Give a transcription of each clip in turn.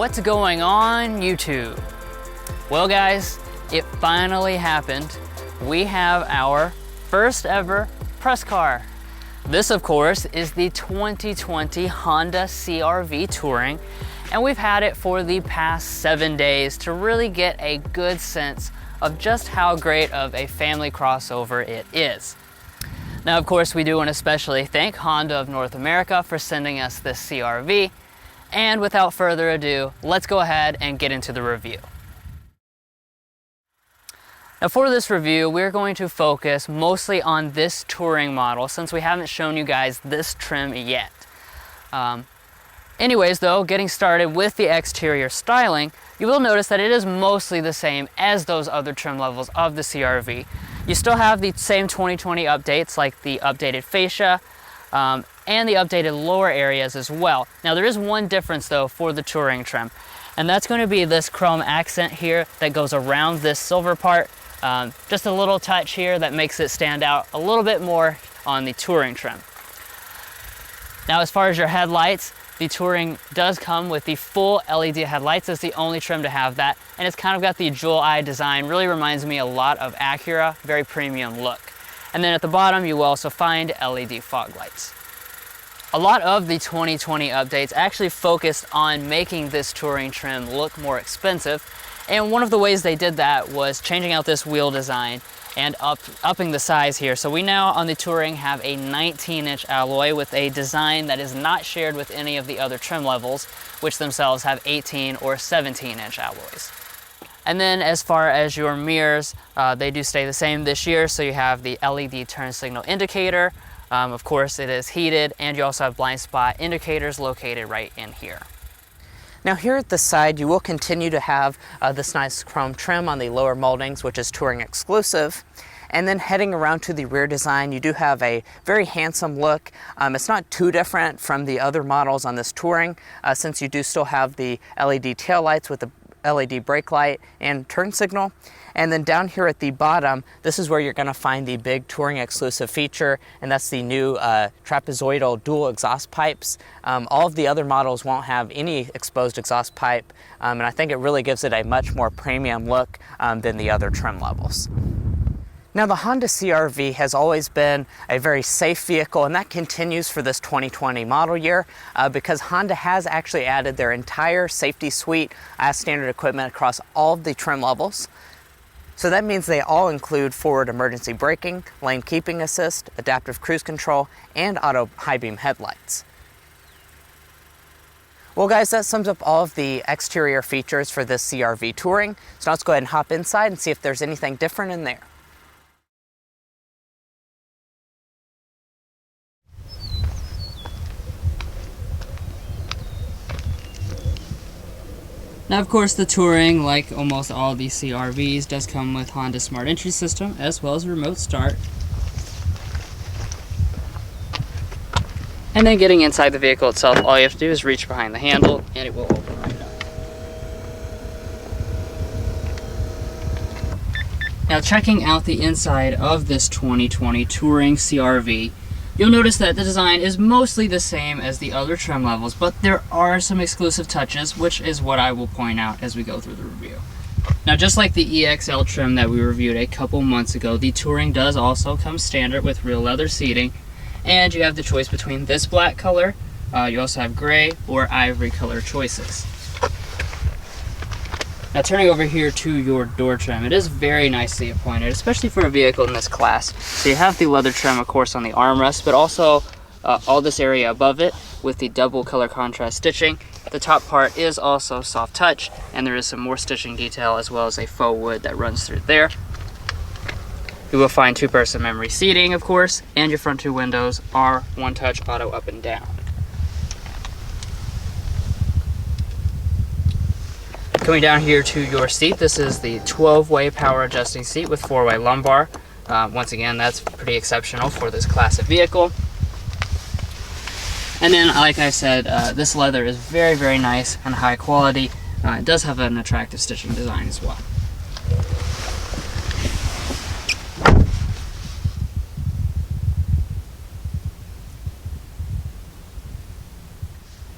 What's going on YouTube? Well guys, it finally happened. We have our first ever press car. This of course is the 2020 Honda CR-V Touring, and we've had it for the past 7 days to really get a good sense of just how great of a family crossover it is. Now of course we do want to especially thank Honda of North America for sending us this CR-V, and without further ado, let's go ahead and get into the review. Now for this review, we're going to focus mostly on this touring model since we haven't shown you guys this trim yet. Anyways though, getting started with the exterior styling, you will notice that it is mostly the same as those other trim levels of the CR-V. You still have the same 2020 updates like the updated fascia and the updated lower areas as well. Now there is one difference though for the touring trim, and that's going to be this chrome accent here that goes around this silver part. Just a little touch here that makes it stand out a little bit more on the touring trim. Now as far as your headlights, the touring does come with the full LED headlights. It's the only trim to have that, and it's kind of got the jewel eye design. Really reminds me a lot of Acura, very premium look. And then at the bottom you will also find LED fog lights. A lot of the 2020 updates actually focused on making this touring trim look more expensive, and one of the ways they did that was changing out this wheel design and upping the size here. So we now on the touring have a 19-inch alloy with a design that is not shared with any of the other trim levels, which themselves have 18 or 17-inch alloys. And then as far as your mirrors, they do stay the same this year. So you have the LED turn signal indicator. Of course it is heated, and you also have blind spot indicators located right in here. Now here at the side, you will continue to have this nice chrome trim on the lower moldings, which is touring exclusive. And then heading around to the rear design, you do have a very handsome look. It's not too different from the other models on this touring, since you do still have the LED taillights with the LED brake light and turn signal. And then down here at the bottom, this is where you're going to find the big touring exclusive feature, and that's the new trapezoidal dual exhaust pipes. All of the other models won't have any exposed exhaust pipe, and I think it really gives it a much more premium look than the other trim levels. Now the Honda CR-V has always been a very safe vehicle, and that continues for this 2020 model year because Honda has actually added their entire safety suite as standard equipment across all of the trim levels. So that means they all include forward emergency braking, lane keeping assist, adaptive cruise control, and auto high beam headlights. Well guys, that sums up all of the exterior features for this CR-V Touring. So now let's go ahead and hop inside and see if there's anything different in there. Now of course the Touring, like almost all the CR-Vs, does come with Honda Smart Entry System as well as a remote start. And then getting inside the vehicle itself, all you have to do is reach behind the handle and it will open right up. Now checking out the inside of this 2020 Touring CR-V, you'll notice that the design is mostly the same as the other trim levels, but there are some exclusive touches, which is what I will point out as we go through the review. Now just like the EXL trim that we reviewed a couple months ago, the Touring does also come standard with real leather seating, and you have the choice between this black color, you also have gray or ivory color choices. Now turning over here to your door trim, it is very nicely appointed, especially for a vehicle in this class. So you have the leather trim, of course, on the armrest, but also all this area above it with the double color contrast stitching. The top part is also soft touch, and there is some more stitching detail as well as a faux wood that runs through there. You will find two-person memory seating, of course, and your front two windows are one-touch auto up and down. Coming down here to your seat, this is the 12-way power adjusting seat with 4-way lumbar. Once again, that's pretty exceptional for this class of vehicle. And then, like I said, this leather is very, very nice and high quality. It does have an attractive stitching design as well.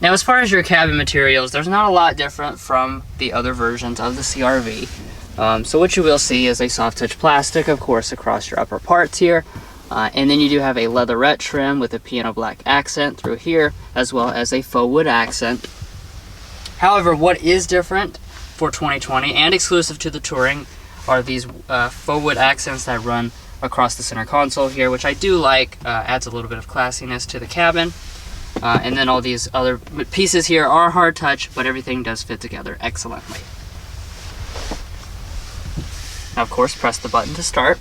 Now, as far as your cabin materials, there's not a lot different from the other versions of the CR-V. So what you will see is a soft touch plastic, of course, across your upper parts here. And then you do have a leatherette trim with a piano black accent through here, as well as a faux wood accent. However, what is different for 2020 and exclusive to the Touring are these faux wood accents that run across the center console here, which I do like. Adds a little bit of classiness to the cabin. And then all these other pieces here are hard touch, but everything does fit together excellently. Now, of course, press the button to start.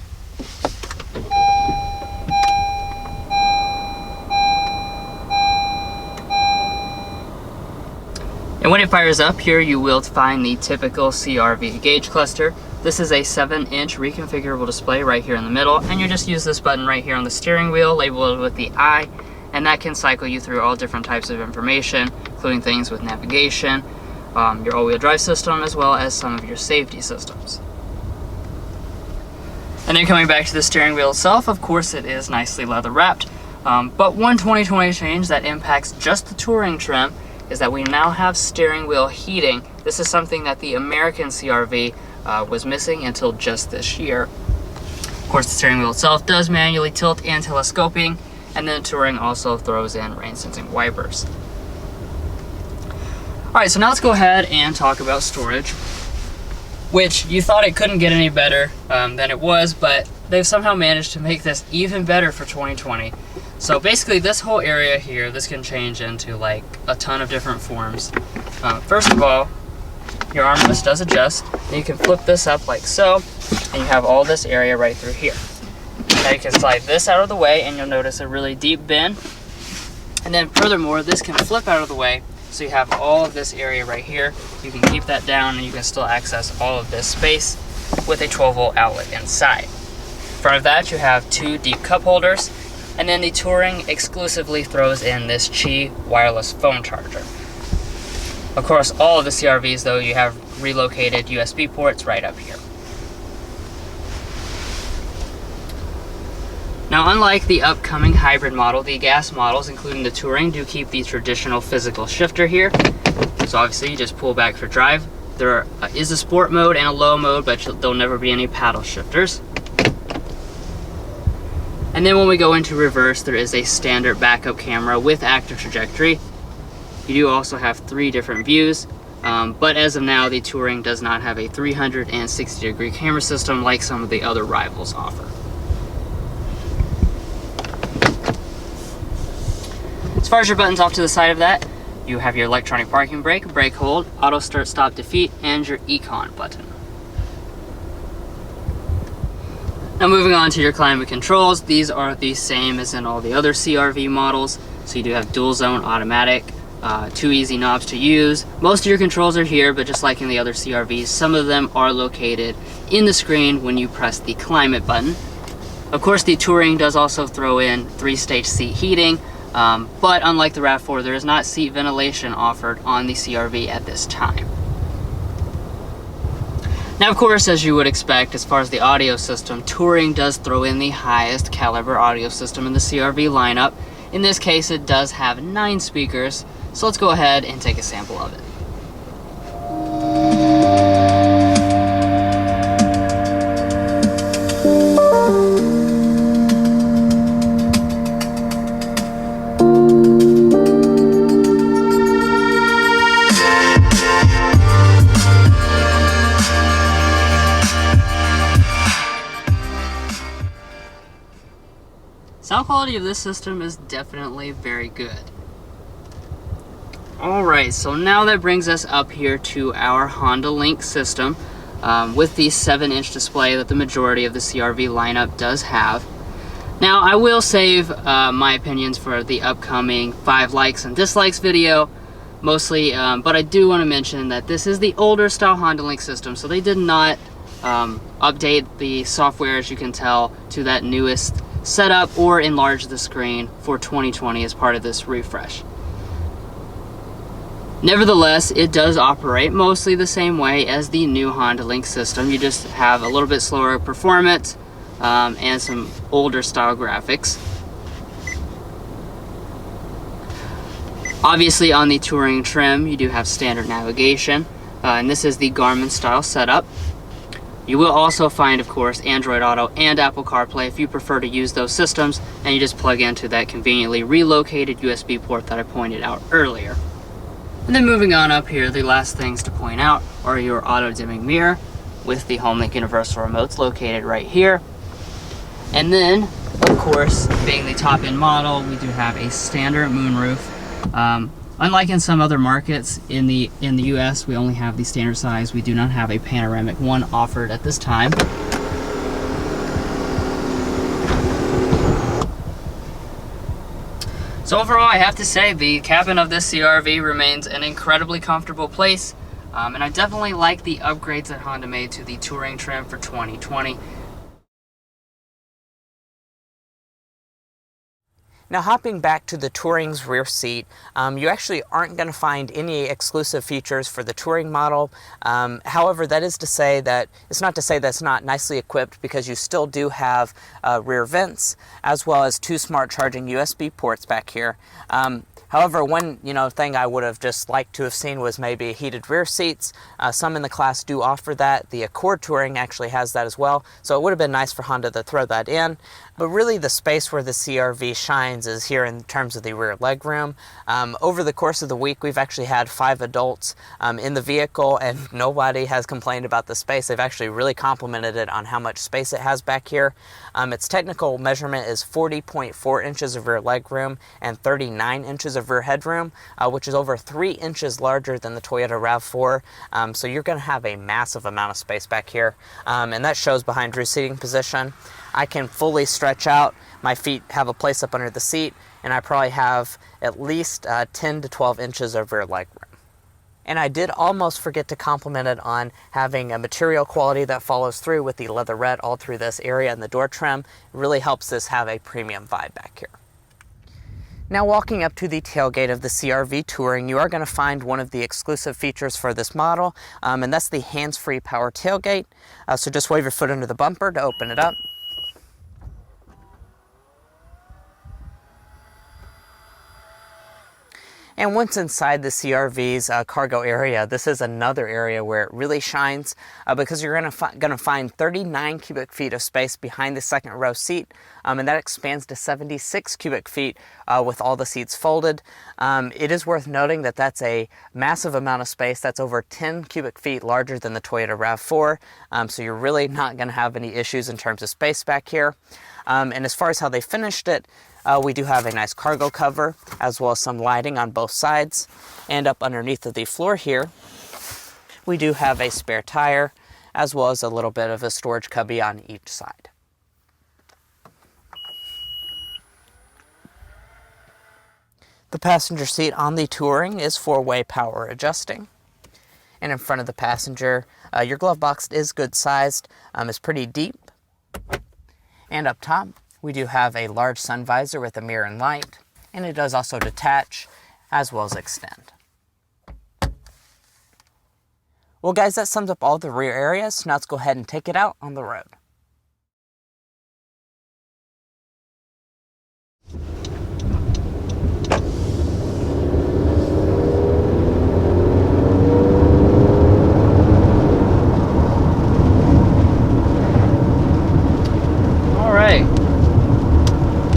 And when it fires up here, you will find the typical CR-V gauge cluster. This is a 7-inch reconfigurable display right here in the middle, and you just use this button right here on the steering wheel, labeled with the I, and that can cycle you through all different types of information, including things with navigation, your all-wheel drive system, as well as some of your safety systems. And then coming back to the steering wheel itself, of course it is nicely leather wrapped, but one 2020 change that impacts just the Touring trim is that we now have steering wheel heating. This is something that the American CR-V was missing until just this year. Of course, the steering wheel itself does manually tilt and telescoping, and then Touring also throws in rain sensing wipers. Alright, so now let's go ahead and talk about storage, which you thought it couldn't get any better than it was, but they've somehow managed to make this even better for 2020. So basically this whole area here, this can change into like a ton of different forms. First of all, your armrest does adjust, and you can flip this up like so, and you have all this area right through here. Now you can slide this out of the way, and you'll notice a really deep bin. And then furthermore, this can flip out of the way, so you have all of this area right here. You can keep that down, and you can still access all of this space with a 12-volt outlet inside. In front of that, you have 2 deep cup holders, and then the Touring exclusively throws in this Qi wireless phone charger. Of course, all of the CR-Vs, though, you have relocated USB ports right up here. Now, unlike the upcoming hybrid model, the gas models, including the Touring, do keep the traditional physical shifter here. So obviously, you just pull back for drive. There is a sport mode and a low mode, but there'll never be any paddle shifters. And then when we go into reverse, there is a standard backup camera with active trajectory. You do also have 3 different views, but as of now, the Touring does not have a 360-degree camera system like some of the other rivals offer. As far as your buttons off to the side of that, you have your electronic parking brake, brake hold, auto start stop defeat, and your econ button. Now moving on to your climate controls, these are the same as in all the other CR-V models. So you do have dual zone automatic, 2 easy knobs to use. Most of your controls are here, but just like in the other CR-Vs, some of them are located in the screen when you press the climate button. Of course, the Touring does also throw in 3-stage seat heating, but unlike the RAV4, there is not seat ventilation offered on the CR-V at this time. Now, of course, as you would expect, as far as the audio system, Touring does throw in the highest caliber audio system in the CR-V lineup. In this case, it does have 9 speakers, so let's go ahead and take a sample of it. Sound quality of this system is definitely very good. Alright, so now that brings us up here to our HondaLink system with the 7-inch display that the majority of the CR-V lineup does have. Now, I will save my opinions for the upcoming 5 likes and dislikes video, mostly, but I do want to mention that this is the older style HondaLink system, so they did not update the software, as you can tell, to that newest setup or enlarge the screen for 2020 as part of this refresh. Nevertheless, it does operate mostly the same way as the new HondaLink system. You just have a little bit slower performance and some older style graphics. Obviously on the Touring trim, you do have standard navigation, and this is the Garmin style setup. You will also find, of course, Android Auto and Apple CarPlay if you prefer to use those systems, and you just plug into that conveniently relocated USB port that I pointed out earlier. And then moving on up here, the last things to point out are your auto dimming mirror with the HondaLink universal remotes located right here. And then, of course, being the top-end model, we do have a standard moonroof. Unlike in some other markets in the US, we only have the standard size. We do not have a panoramic one offered at this time. So overall, I have to say the cabin of this CR-V remains an incredibly comfortable place, and I definitely like the upgrades that Honda made to the Touring trim for 2020. Now hopping back to the Touring's rear seat, you actually aren't going to find any exclusive features for the Touring model. However, that is to say that it's not to say that's not nicely equipped, because you still do have rear vents as well as 2 smart charging USB ports back here. However, one thing I would have just liked to have seen was maybe heated rear seats. Some in the class do offer that. The Accord Touring actually has that as well, so it would have been nice for Honda to throw that in. But really the space where the CR-V shines is here in terms of the rear legroom. Over the course of the week, we've actually had 5 adults in the vehicle, and nobody has complained about the space. They've actually really complimented it on how much space it has back here. Its technical measurement is 40.4 inches of rear legroom and 39 inches of rear headroom, which is over 3 inches larger than the Toyota RAV4. So you're going to have a massive amount of space back here, and that shows behind rear seating position. I can fully stretch out. My feet have a place up under the seat, and I probably have at least 10 to 12 inches of rear legroom. And I did almost forget to compliment it on having a material quality that follows through with the leatherette all through this area, and the door trim really helps this have a premium vibe back here. Now walking up to the tailgate of the CR-V Touring, you are going to find one of the exclusive features for this model, and that's the hands-free power tailgate. So just wave your foot under the bumper to open it up. And once inside the CR-V's cargo area, this is another area where it really shines, because you're going to find 39 cubic feet of space behind the second row seat, and that expands to 76 cubic feet with all the seats folded. It is worth noting that that's a massive amount of space. That's over 10 cubic feet larger than the Toyota RAV4, so you're really not going to have any issues in terms of space back here. And as far as how they finished it, we do have a nice cargo cover, as well as some lighting on both sides. And up underneath of the floor here, we do have a spare tire, as well as a little bit of a storage cubby on each side. The passenger seat on the Touring is 4-way power adjusting. And in front of the passenger, your glove box is good sized, it's pretty deep. And up top, we do have a large sun visor with a mirror and light, and it does also detach as well as extend. Well guys, that sums up all the rear areas. Now let's go ahead and take it out on the road.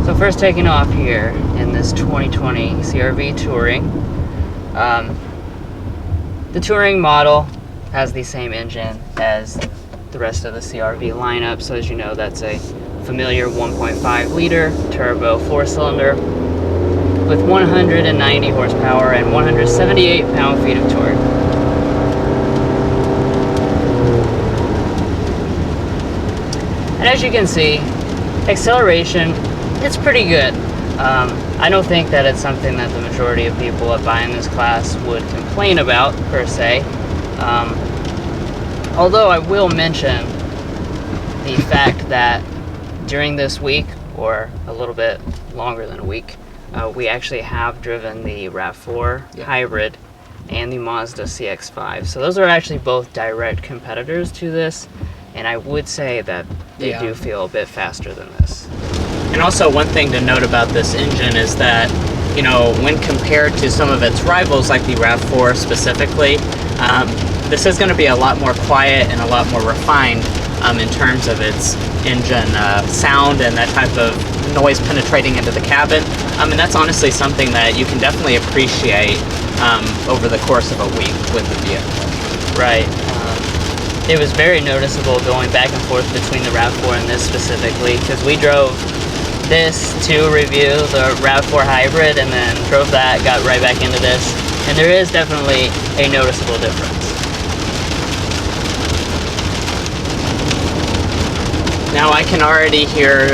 So first taking off here in this 2020 CR-V Touring. The Touring model has the same engine as the rest of the CR-V lineup. So as you know, that's a familiar 1.5 liter turbo 4-cylinder with 190 horsepower and 178 pound-feet of torque. And as you can see, acceleration, it's pretty good. I don't think that it's something that the majority of people that buy in this class would complain about, per se. Although I will mention the fact that during this week, or a little bit longer than a week, we actually have driven the RAV4 hybrid and the Mazda CX-5. So those are actually both direct competitors to this, and I would say that they do feel a bit faster than this. And also one thing to note about this engine is that you know, when compared to some of its rivals like the RAV4 specifically, this is going to be a lot more quiet and a lot more refined in terms of its engine sound and that type of noise penetrating into the cabin. And that's honestly something that you can definitely appreciate over the course of a week with the vehicle. Right. It was very noticeable going back and forth between the RAV4 and this specifically, because we drove this to review the RAV4 hybrid and then drove that, got right back into this, and there is definitely a noticeable difference. Now I can already hear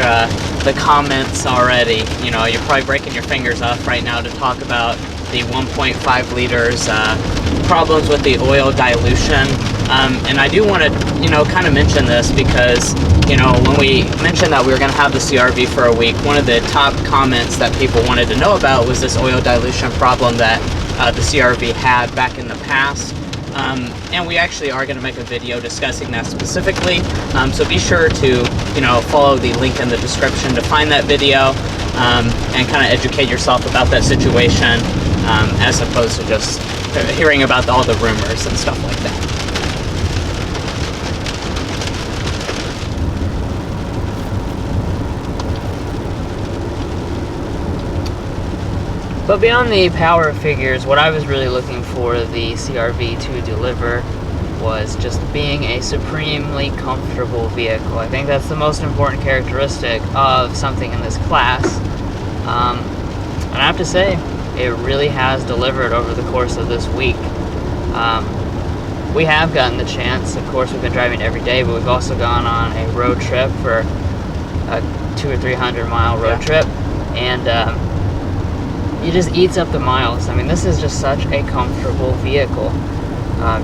the comments already. You know, you're probably breaking your fingers off right now to talk about the 1.5 liters, problems with the oil dilution. And I do want to, you know, kind of mention this because, you know, when we mentioned that we were going to have the CR-V for a week, one of the top comments that people wanted to know about was this oil dilution problem that the CR-V had back in the past. And we actually are going to make a video discussing that specifically. So be sure to, you know, follow the link in the description to find that video and kind of educate yourself about that situation as opposed to just hearing about all the rumors and stuff like that. But beyond the power figures, what I was really looking for the CR-V to deliver was just being a supremely comfortable vehicle. I think that's the most important characteristic of something in this class. And I have to say, it really has delivered over the course of this week. We have gotten the chance, of course we've been driving every day, but we've also gone on a road trip for a 200 or 300 mile road trip, and it just eats up the miles. I mean, this is just such a comfortable vehicle.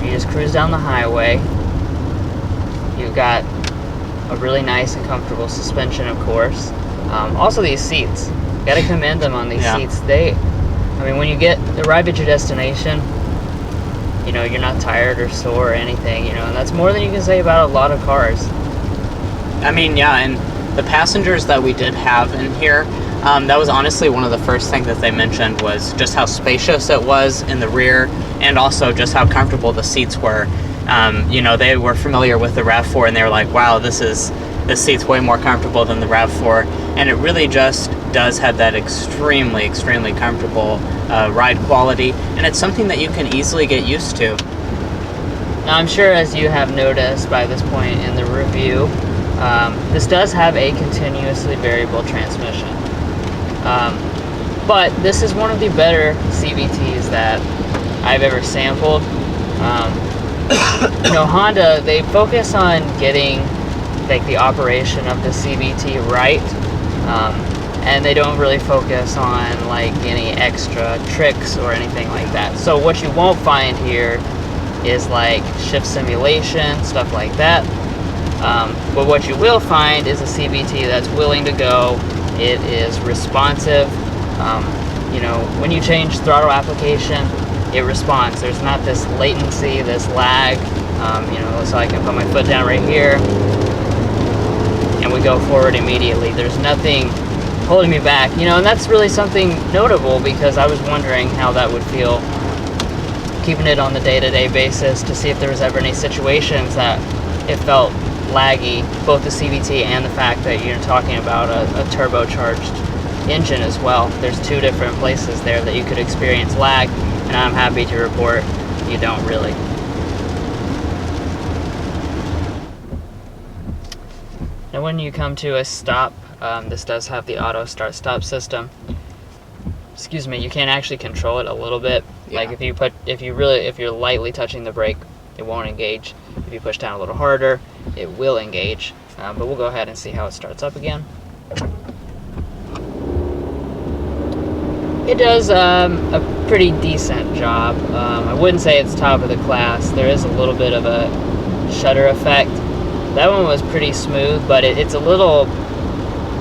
You just cruise down the highway. You've got a really nice and comfortable suspension, of course. Also these seats, you gotta commend them on these seats. I mean, when you arrive at your destination, you know, you're not tired or sore or anything, you know, and that's more than you can say about a lot of cars. I mean, yeah, and the passengers that we did have in here, that was honestly one of the first things that they mentioned was just how spacious it was in the rear and also just how comfortable the seats were. You know, they were familiar with the RAV4 and they were like, wow, this seat's way more comfortable than the RAV4. And it really just does have that extremely, extremely comfortable ride quality. And it's something that you can easily get used to. Now, I'm sure as you have noticed by this point in the review, this does have a continuously variable transmission. But this is one of the better CVTs that I've ever sampled. You know, Honda, they focus on getting like the operation of the CVT right, and they don't really focus on like any extra tricks or anything like that. So what you won't find here is like shift simulation, stuff like that. But what you will find is a CVT that's willing to go. It is responsive. You know, when you change throttle application, it responds. There's not this latency, this lag. You know, so I can put my foot down right here and we go forward immediately. There's nothing holding me back, you know, and that's really something notable because I was wondering how that would feel keeping it on the day-to-day basis to see if there was ever any situations that it felt laggy, both the CVT and the fact that you're talking about a turbocharged engine as well. There's two different places there that you could experience lag, and I'm happy to report you don't really. Now when you come to a stop, this does have the auto start-stop system. Excuse me, you can actually control it a little bit. Yeah. Like if you're lightly touching the brake, it won't engage. If you push down a little harder, it will engage. But we'll go ahead and see how it starts up again. It does a pretty decent job. I wouldn't say it's top of the class. There is a little bit of a shudder effect. That one was pretty smooth, but it's a little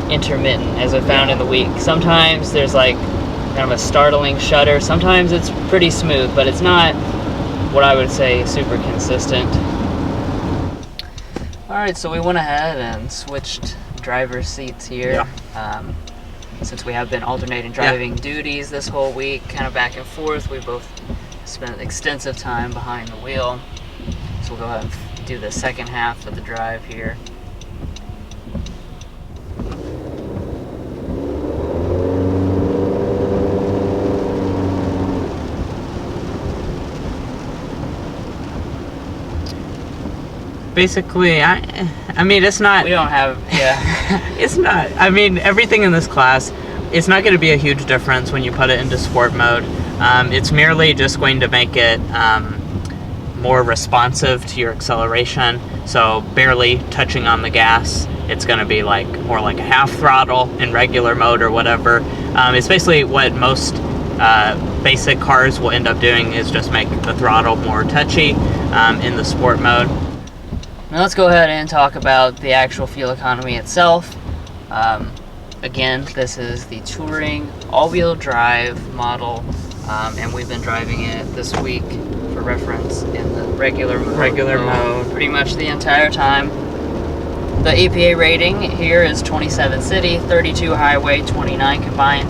intermittent, as I found in the week. Sometimes there's like kind of a startling shudder. Sometimes it's pretty smooth, but it's not what I would say super consistent. Alright, so we went ahead and switched driver's seats here. Yeah. since we have been alternating driving duties this whole week, kind of back and forth. We both spent extensive time behind the wheel. So we'll go ahead and do the second half of the drive here. Basically, I mean, it's not... We don't have, yeah. It's not, I mean, everything in this class, it's not going to be a huge difference when you put it into sport mode. It's merely just going to make it more responsive to your acceleration. So barely touching on the gas, it's going to be like more like a half throttle in regular mode or whatever. It's basically what most basic cars will end up doing, is just make the throttle more touchy in the sport mode. Now let's go ahead and talk about the actual fuel economy itself. Again, this is the Touring all-wheel drive model, and we've been driving it this week for reference in the regular mode pretty much the entire time. The EPA rating here is 27 city, 32 highway, 29 combined.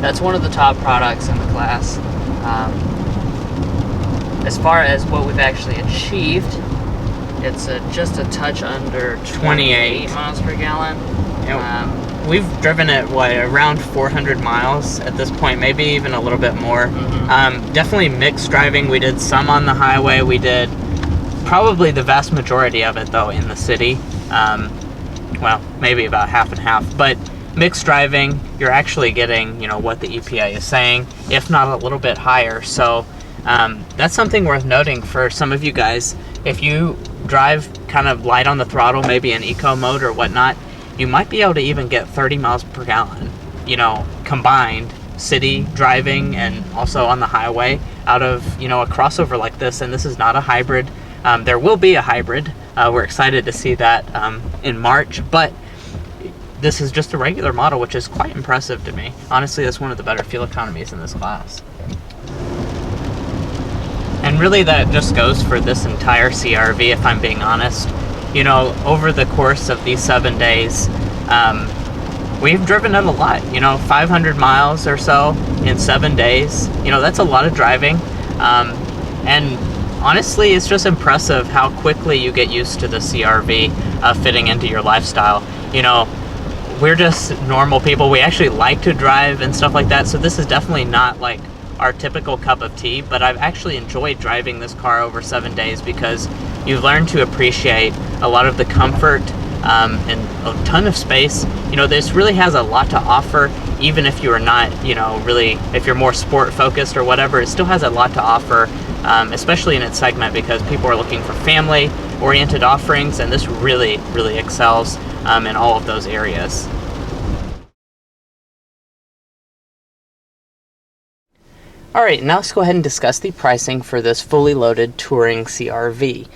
That's one of the top products in the class. As far as what we've actually achieved, it's just a touch under 28 miles per gallon. We've driven it, around 400 miles at this point, maybe even a little bit more. Definitely mixed driving. We did some on the highway. We did probably the vast majority of it, though, in the city. Well, maybe about half and half. But mixed driving, you're actually getting, what the EPA is saying, if not a little bit higher. So that's something worth noting for some of you guys. If you drive kind of light on the throttle, maybe in eco mode or whatnot, you might be able to even get 30 miles per gallon, combined city driving and also on the highway out of, a crossover like this. And this is not a hybrid. There will be a hybrid. We're excited to see that in March, but this is just a regular model, which is quite impressive to me. Honestly, that's one of the better fuel economies in this class. And really that just goes for this entire CR-V, if I'm being honest. Over the course of these 7 days, we've driven it a lot, 500 miles or so in 7 days. That's a lot of driving. And honestly, it's just impressive how quickly you get used to the CR-V fitting into your lifestyle. We're just normal people. We actually like to drive and stuff like that. So this is definitely not like our typical cup of tea, but I've actually enjoyed driving this car over 7 days because you learn to appreciate a lot of the comfort and a ton of space. This really has a lot to offer, even if you are not, really, if you're more sport focused or whatever, it still has a lot to offer, especially in its segment, because people are looking for family oriented offerings, and this really, really excels in all of those areas. Alright, now let's go ahead and discuss the pricing for this fully loaded Touring CR-V.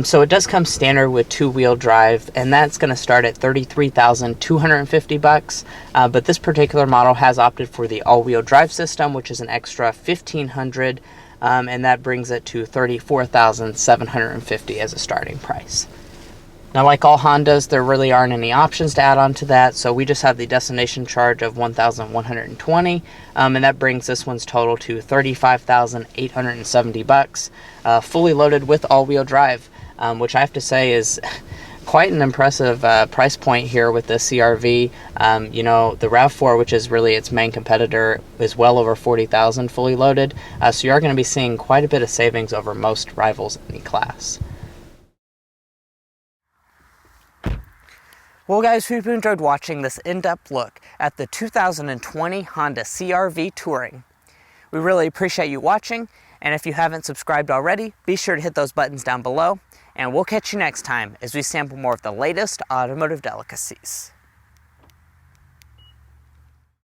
So it does come standard with two-wheel drive, and that's going to start at $33,250. But this particular model has opted for the all-wheel drive system, which is an extra $1,500, and that brings it to $34,750 as a starting price. Now, like all Hondas, there really aren't any options to add on to that, so we just have the destination charge of $1,120, and that brings this one's total to $35,870, fully loaded with all-wheel drive, which I have to say is quite an impressive price point here with the CR-V. The RAV4, which is really its main competitor, is well over $40,000 fully loaded, so you are going to be seeing quite a bit of savings over most rivals in the class. Well guys, we've enjoyed watching this in-depth look at the 2020 Honda CR-V Touring. We really appreciate you watching, and if you haven't subscribed already, be sure to hit those buttons down below, and we'll catch you next time as we sample more of the latest automotive delicacies.